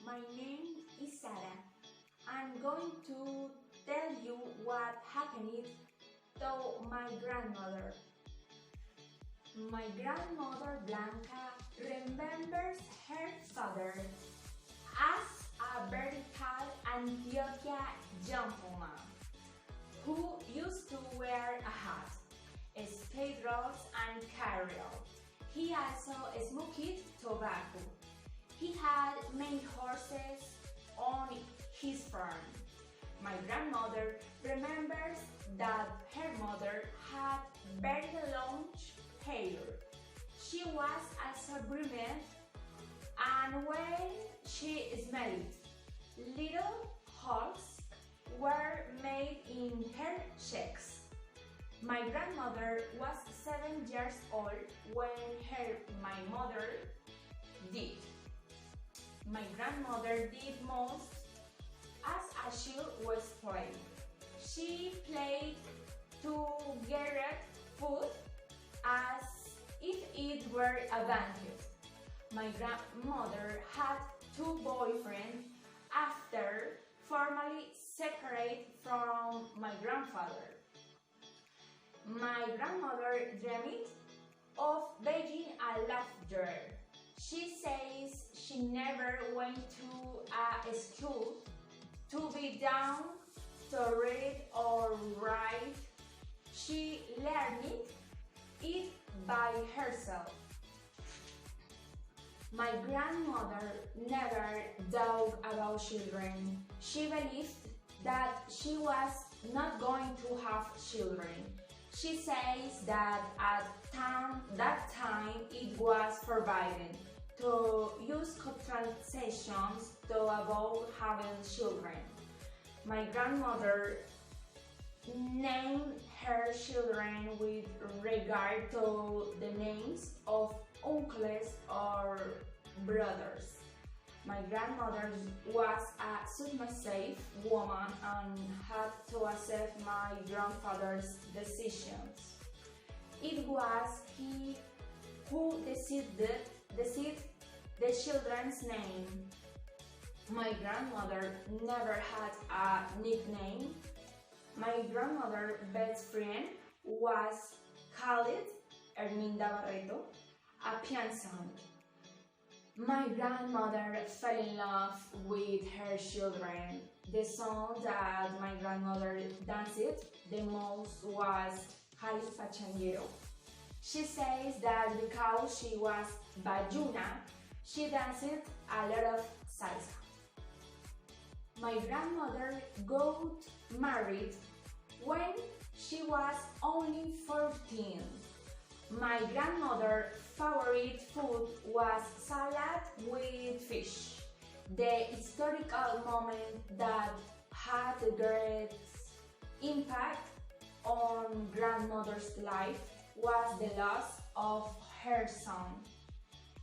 my name is Sarah. I'm going to tell you what happened to my grandmother. My grandmother Blanca remembers her father as a very tall Antioquia gentleman who used to wear a hat, spade rocks and carrier. He also smoked tobacco. He had many horses on his farm. My grandmother remembers that her mother had very long hair. She was also brunette, and when she smelled, little holes were made in her cheeks. My grandmother was 7 years old when my mother died. My grandmother did most as she was playing. She played to get food as if it were a banquet. My grandmother had 2 boyfriends after formally separate from my grandfather. My grandmother dreamed of being a lawyer. She says she never went to a school to be down to read or write. She learned it by herself. My grandmother never doubted about children. She believed that she was not going to have children. She says that at that time it was forbidden to use contraceptions to avoid having children. My grandmother named her children with regard to the names of uncles or brothers. My grandmother was a submissive woman and had to accept my grandfather's decisions. It was he who decided the children's name. My grandmother never had a nickname. My grandmother's best friend was called Herminda Barreto, a pianist. My grandmother fell in love with her children. The song that my grandmother danced the most was Jali Pachanguero. She says that because she was Bayuna, she danced a lot of salsa. My grandmother got married when she was only 14. My grandmother's favorite food was salad with fish. The historical moment that had the greatest impact on grandmother's life was the loss of her son,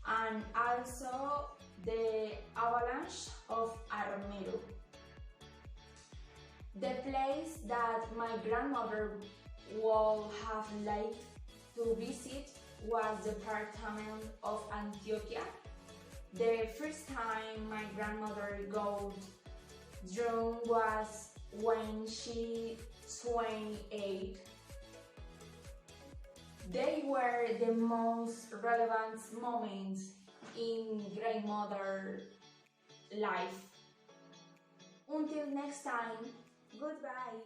and also the avalanche of Armero. The place that my grandmother would have liked to visit was the department of Antioquia. The first time my grandmother got drunk was when she was 28. They were the most relevant moments in grandmother's life. Until next time, goodbye.